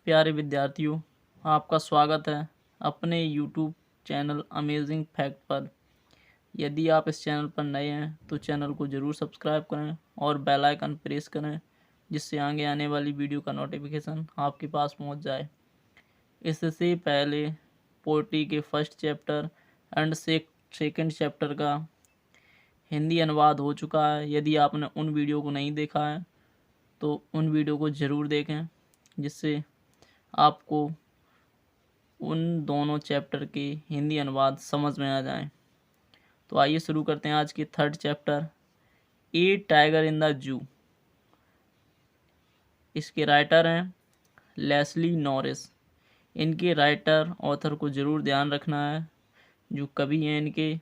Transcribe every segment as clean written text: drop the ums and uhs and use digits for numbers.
प्यारे विद्यार्थियों, आपका स्वागत है अपने यूट्यूब चैनल अमेजिंग फैक्ट पर। यदि आप इस चैनल पर नए हैं तो चैनल को ज़रूर सब्सक्राइब करें और बेल आइकन प्रेस करें, जिससे आगे आने वाली वीडियो का नोटिफिकेशन आपके पास पहुंच जाए। इससे पहले पोएट्री के first chapter and second chapter का हिंदी अनुवाद हो चुका है। यदि आपने उन वीडियो को नहीं देखा है तो उन वीडियो को ज़रूर देखें, जिससे आपको उन दोनों चैप्टर के हिंदी अनुवाद समझ में आ जाएं। तो आइए शुरू करते हैं आज की third chapter, A tiger in the zoo. इसके राइटर हैं लेस्ली नॉरिस। इनके राइटर ऑथर को ज़रूर ध्यान रखना है, जो कवि हैं इनके,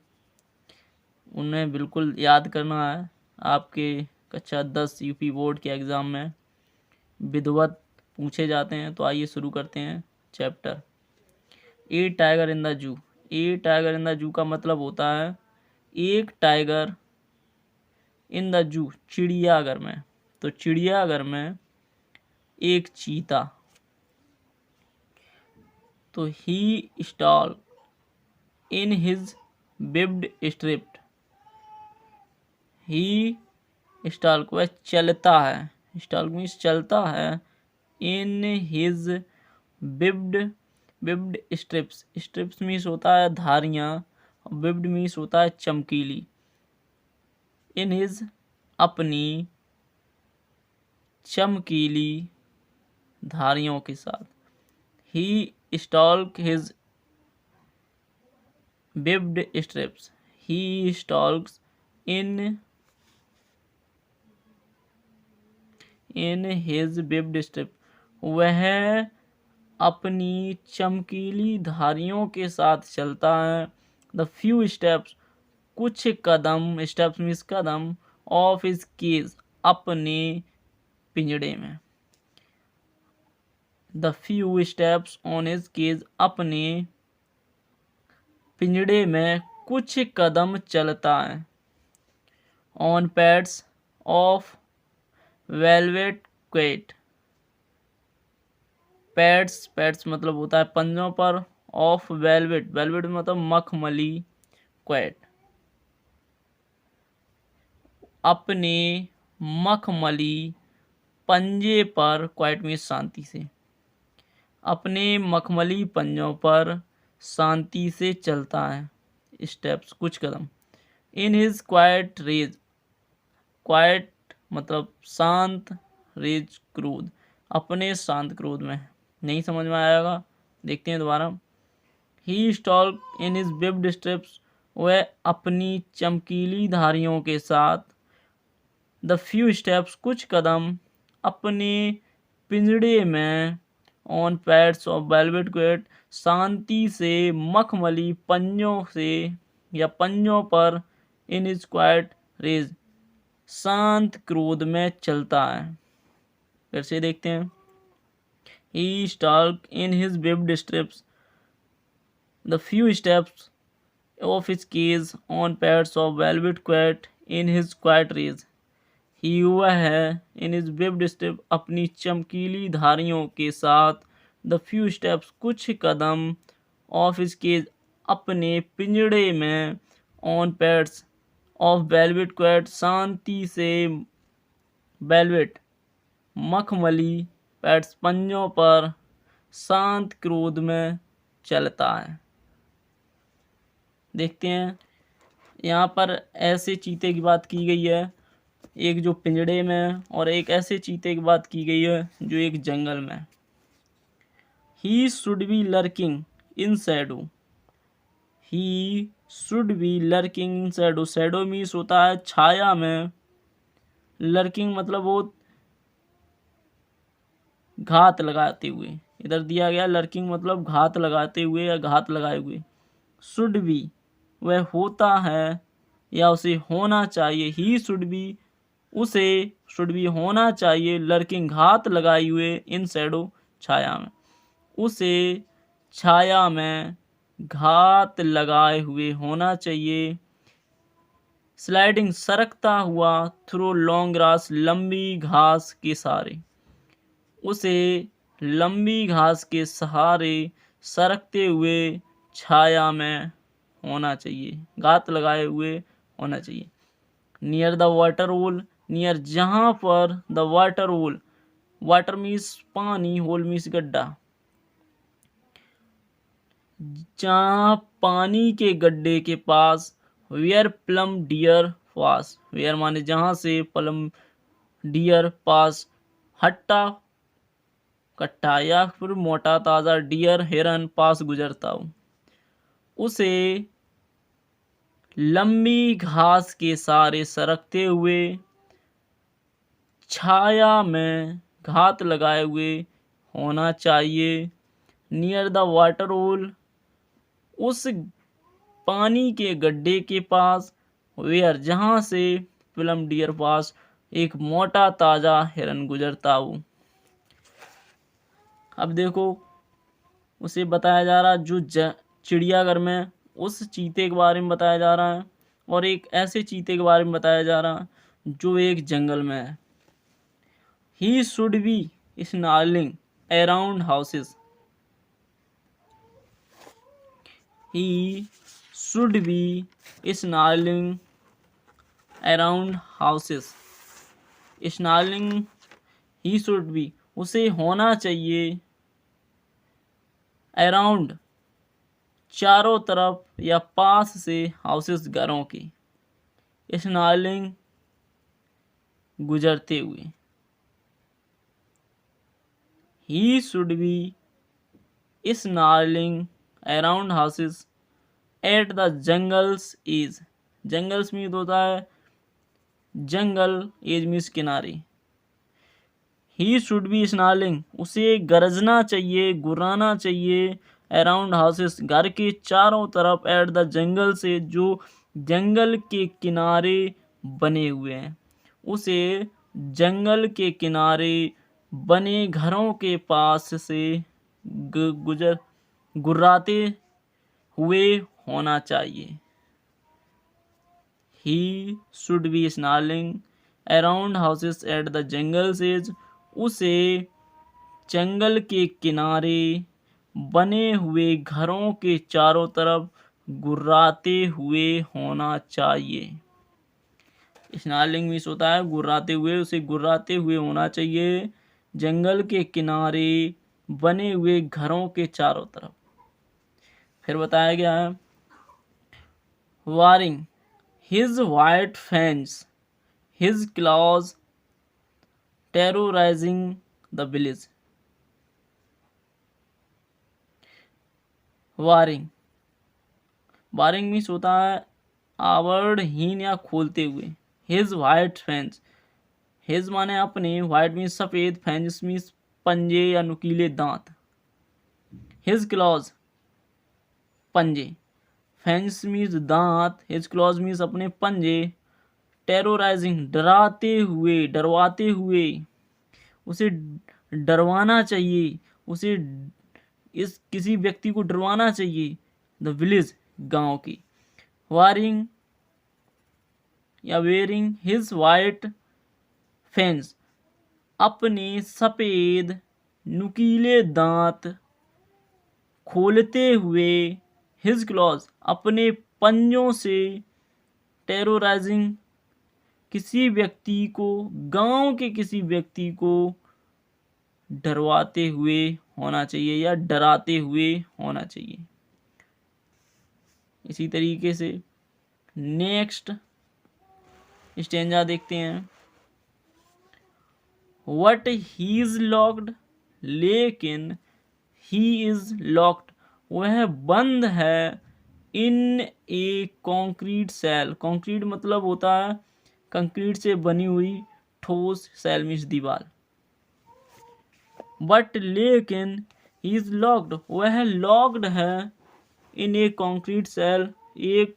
उन्हें बिल्कुल याद करना है। आपके कक्षा 10 यूपी बोर्ड के एग्ज़ाम में विधिवत पूछे जाते हैं। तो आइए शुरू करते हैं chapter A tiger in the zoo. A tiger in the zoo का मतलब होता है एक टाइगर इन द जू, चिड़ियाघर में। तो चिड़ियाघर में एक चीता। तो he stall in his vivid stripes. He stall को चलता है, स्टॉल मीन्स चलता है, in his vivid stripes. Stripes means होता है धारियाँ, बिब्ड मीन्स होता है चमकीली। इन हिज अपनी चमकीली धारियों के साथ। He stalk his vivid stripes. He stalks in his vivid stripe. वह अपनी चमकीली धारियों के साथ चलता है। द फ्यू स्टेप्स, कुछ कदम, स्टेप्स मीन्स कदम, ऑफ हिज केज, अपने पिंजड़े में। The few steps on his cage, अपने पिंजड़े में कुछ कदम चलता है। On pads of velvet quiet. Pads मतलब होता है पंजों पर, ऑफ वेलवेट, वेलवेट मतलब मखमली, क्वेट अपने मखमली पंजे पर, क्वाइट मीन्स शांति से, अपने मखमली पंजों पर शांति से चलता है। स्टेप्स कुछ कदम। In his quiet rage, quiet मतलब शांत, रेज क्रोध, अपने शांत क्रोध में। नहीं समझ में आएगा, देखते हैं दोबारा। ही stalk in his vivid strips, वह अपनी चमकीली धारियों के साथ। द फ्यू स्टेप्स, कुछ कदम, अपने पिंजड़े में। ऑन पैड्स ऑफ वेलवेट क्वेट, शांति से मखमली पंजों से या पंजों पर। इन हिज क्वाइट रेज, शांत क्रोध में चलता है। फिर से देखते हैं। He stalk in his vivid stripes, the few steps of his cage, on pads of velvet quiet, in his quiet rage. ही हुआ है इन हिज बिब्ड स्ट्रिप, अपनी चमकीली धारियों के साथ। द फ्यू स्टेप्स, कुछ कदम, ऑफ हिज केज, अपने पिंजड़े में। ऑन पैड्स ऑफ वेलवेट क्वेट, शांति से वेलवेट मखमली पैड्स पंजों पर, शांत क्रोध में चलता है। देखते हैं, यहाँ पर ऐसे चीते की बात की गई है, एक जो पिंजड़े में, और एक ऐसे चीते की बात की गई है जो एक जंगल में। ही should B lurking in Shadow. He should B lurking in Shadow. Shadow means होता है छाया में। लर्किंग मतलब वो घात लगाते हुए, इधर दिया गया लर्किंग मतलब घात लगाते हुए या घात लगाए हुए। शुड बी, वह होता है या उसे होना चाहिए। ही शुड बी, उसे शुड बी होना चाहिए, लर्किंग घात लगाए हुए, इन शैडो छाया में, उसे छाया में घात लगाए हुए होना चाहिए। स्लाइडिंग, सरकता हुआ, थ्रू लॉन्ग ग्रास, लंबी घास के सारे, उसे लंबी घास के सहारे सरकते हुए छाया में होना चाहिए, घात लगाए हुए होना चाहिए। Near the water hole, near जहाँ पर the water hole, water means पानी, होल मीन्स गड्ढा, जहाँ पानी के गड्ढे के पास, where plum deer pass, where माने जहाँ से, प्लम डियर पास हट्टा कट्टा या फिर मोटा ताजा, डियर हिरन पास गुजरता हूँ, उसे लंबी घास के सहारे सरकते हुए छाया में घात लगाए हुए होना चाहिए। नियर द वाटर होल, उस पानी के गड्ढे के पास, वेयर जहाँ से, प्लम डियर पास एक मोटा ताजा हिरन गुजरता हूँ। अब देखो उसे बताया जा रहा जो चिड़ियाघर में उस चीते के बारे में बताया जा रहा है, और एक ऐसे चीते के बारे में बताया जा रहा है जो एक जंगल में है। He should be snarling around houses, he should be snarling around houses, snarling he should be, उसे होना चाहिए, अराउंड चारों तरफ या पास से, हाउसेस घरों की, स्नॉर्लिंग गुजरते हुए। He should be snarling around houses at the jungle's edge, jungles mean होता है जंगल, एज मीन्स किनारे। ही शुड बी स्नॉर्लिंग, उसे गरजना चाहिए, गुर्राना चाहिए, अराउंड हाउसेस घर के चारों तरफ, एट द जंगल से जो जंगल के किनारे बने हुए हैं, उसे जंगल के किनारे बने घरों के पास से गुर्राते हुए होना चाहिए। He should be snarling around houses at the jungle's edge, उसे जंगल के किनारे बने हुए घरों के चारों तरफ गुर्राते हुए होना चाहिए। स्नार्लिंग मीन्स होता है गुर्राते हुए, उसे गुर्राते हुए होना चाहिए जंगल के किनारे बने हुए घरों के चारों तरफ। फिर बताया गया है baring his white fangs, his claws terrorizing the village. Baring, baring means होता है आवरणहीन या खोलते हुए। हिज वाइट फैंस, हिज माने अपने, वाइट मीन्स सफेद, फैंस मीन्स पंजे या नुकीले दांत। हिज क्लॉज पंजे, फैंस मीन्स दांत, हिज क्लॉज मीन्स अपने पंजे, टेरोराइजिंग डराते हुए, डरवाते हुए, उसे डरवाना चाहिए, उसे इस किसी व्यक्ति को डरवाना चाहिए, द विलेज गांव की। वारिंग या वेयरिंग हिज वाइट फेंस, अपने सफेद नुकीले दांत खोलते हुए, हिज क्लॉज अपने पंजों से, टेरोराइजिंग किसी व्यक्ति को, गांव के किसी व्यक्ति को डरवाते हुए होना चाहिए या डराते हुए होना चाहिए। इसी तरीके से नेक्स्ट स्टेंजा देखते हैं। वट ही इज लॉक्ड, लेकिन ही इज लॉक्ड, वह बंद है, इन ए कॉन्क्रीट सेल, कॉन्क्रीट मतलब होता है कंक्रीट से बनी हुई ठोस, सेल मीन्स दीवार। बट लेकिन ही इज लॉक्ड, वह लॉक्ड है, इन ए कॉन्क्रीट सेल, एक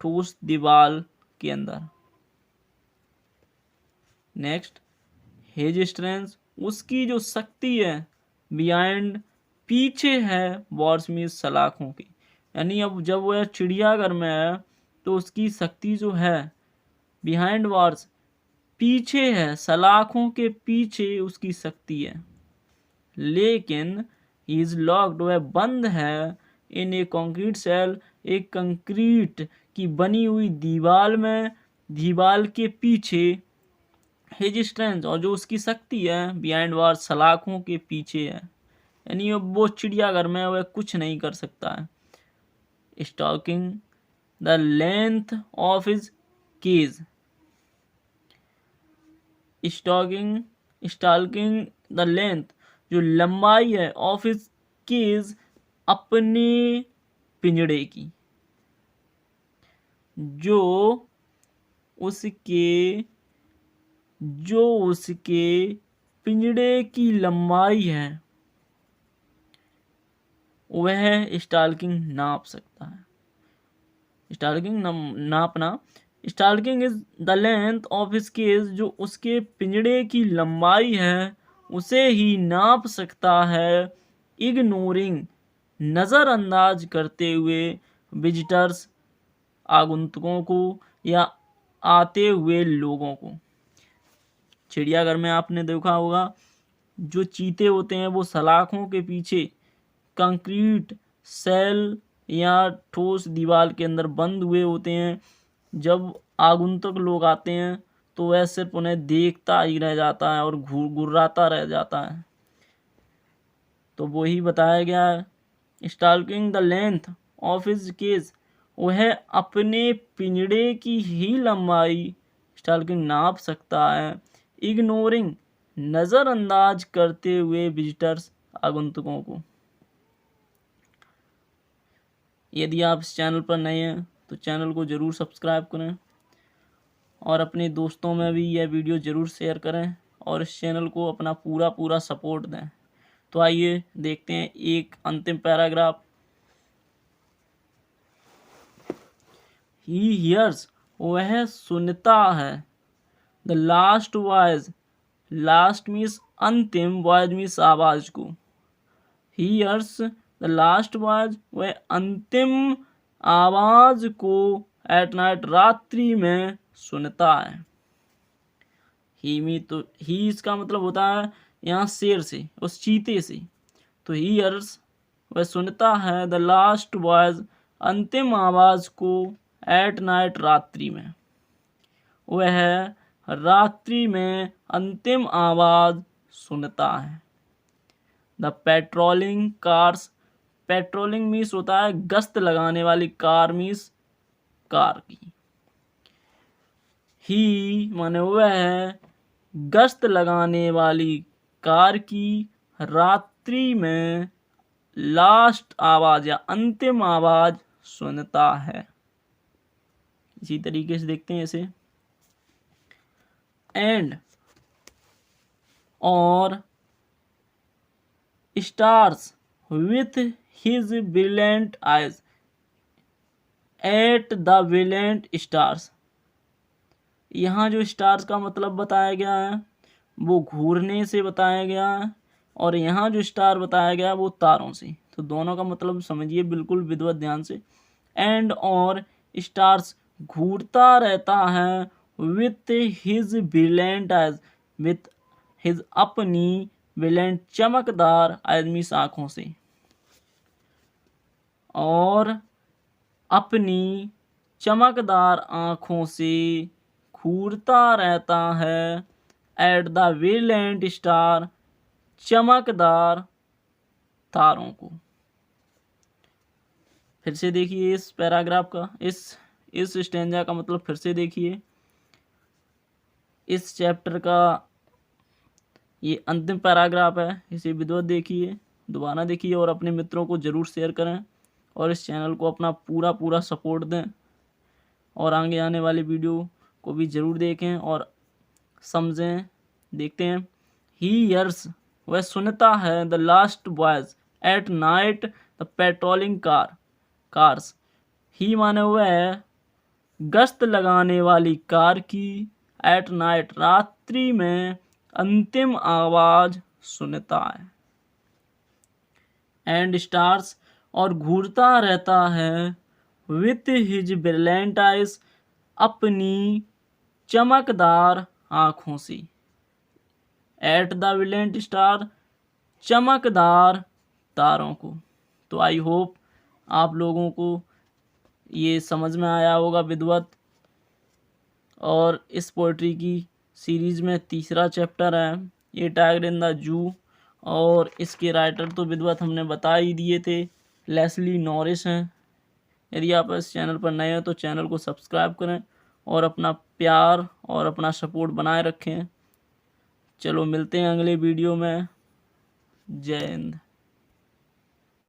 ठोस दीवार के अंदर। नेक्स्ट हिज स्ट्रेंथ, उसकी जो शक्ति है, बिहाइंड पीछे है, वॉर्स मीन्स सलाखों की, यानी अब जब वह चिड़ियाघर में है तो उसकी शक्ति जो है बिहाइंड वॉर्स, पीछे है, सलाखों के पीछे उसकी शक्ति है। लेकिन ही इज लॉक्ड, वह बंद है, इन ए कंक्रीट सेल, एक कंक्रीट की बनी हुई दीवार में, दीवार के पीछे, हिज स्ट्रेंथ, और जो उसकी शक्ति है, बिहाइंड वार, सलाखों के पीछे है, यानी वो चिड़ियाघर में वह कुछ नहीं कर सकता है। Stalking the length of his cage, stalking the length, जो लंबाई है, ऑफ हिज केज, अपने पिंजड़े की, जो उसके पिंजड़े की लंबाई है, वह स्टॉकिंग नाप सकता है। स्टॉकिंग नापना, stalking is the length of his cage, जो उसके पिंजड़े की लंबाई है उसे ही नाप सकता है, इग्नोरिंग, नज़रअंदाज करते हुए, विजिटर्स, आगंतुकों को या आते हुए लोगों को। चिड़ियाघर में आपने देखा होगा जो चीते होते हैं वो सलाखों के पीछे कंक्रीट सेल या ठोस दीवार के अंदर बंद हुए होते हैं। जब आगंतुक लोग आते हैं तो वह सिर्फ उन्हें देखता ही रह जाता है और घुर्राता रह जाता है। तो वही बताया गया है, stalking the length of his cage, वह अपने पिंजड़े की ही लंबाई स्टॉकिंग नाप सकता है, इग्नोरिंग, नज़रअंदाज करते हुए, विजिटर्स, आगंतुकों को। यदि आप इस चैनल पर नए हैं तो चैनल को ज़रूर सब्सक्राइब करें और अपने दोस्तों में भी यह वीडियो ज़रूर शेयर करें और इस चैनल को अपना पूरा सपोर्ट दें। तो आइए देखते हैं एक अंतिम पैराग्राफ। ही हियर्स, वह सुनता है, the last voice, last means अंतिम, वॉइस मीन्स आवाज को, he hears the last voice, वह अंतिम आवाज को, एट नाइट, रात्रि में सुनता है। ही इसका मतलब होता है यहाँ शेर से, उस चीते से। तो ही हियर्स, वह सुनता है, द लास्ट वॉइस, अंतिम आवाज को, एट नाइट, रात्रि में, वह रात्रि में अंतिम आवाज सुनता है। The patrolling cars, patrolling means होता है गश्त लगाने वाली, कार मीन्स कार की, ही माने वह गश्त लगाने वाली कार की रात्रि में लास्ट आवाज या अंतिम आवाज सुनता है। इसी तरीके से देखते हैं इसे, एंड, और, stars with his brilliant eyes, at the brilliant stars, यहाँ जो स्टार्स का मतलब बताया गया है वो घूरने से बताया गया है और यहाँ जो स्टार बताया गया है वो तारों से। तो दोनों का मतलब समझिए बिल्कुल विधिवत ध्यान से। एंड, और, स्टार्स, घूरता रहता है, with his brilliant eyes, with his, अपनी, ब्रिलियंट, चमकदार, आइज मीन्स आँखों से, और अपनी चमकदार आँखों से घूरता रहता है, एट द ब्रिलियंट स्टार, चमकदार तारों को। फिर से देखिए इस पैराग्राफ का, इस स्टेंजा का मतलब फिर से देखिए। इस चैप्टर का ये अंतिम पैराग्राफ है, इसे विधिवत देखिए, दोबारा देखिए और अपने मित्रों को ज़रूर शेयर करें और इस चैनल को अपना पूरा सपोर्ट दें और आगे आने वाली वीडियो को भी ज़रूर देखें और समझें। देखते हैं, ही हियर्स, वह सुनता है, the last voice, at night, the patrolling cars, he माने वह गश्त लगाने वाली कार की, एट नाइट, रात्रि में, अंतिम आवाज सुनता है। एंड स्टार्स, और घूरता रहता है, विथ हिज ब्रिलियंट आइज, अपनी चमकदार आँखों से, एट द ब्रिलियंट स्टार, चमकदार तारों को। तो आई होप आप लोगों को ये समझ में आया होगा विद्वत। और इस पोइट्री की सीरीज़ में तीसरा चैप्टर है ए टाइगर इन द जू, और इसके राइटर तो विद्वत हमने बता ही दिए थे, लेस्ली नॉरिस हैं। यदि आप इस चैनल पर नए हैं तो चैनल को सब्सक्राइब करें और अपना प्यार और अपना सपोर्ट बनाए रखें। चलो मिलते हैं अगले वीडियो में। जय हिंद।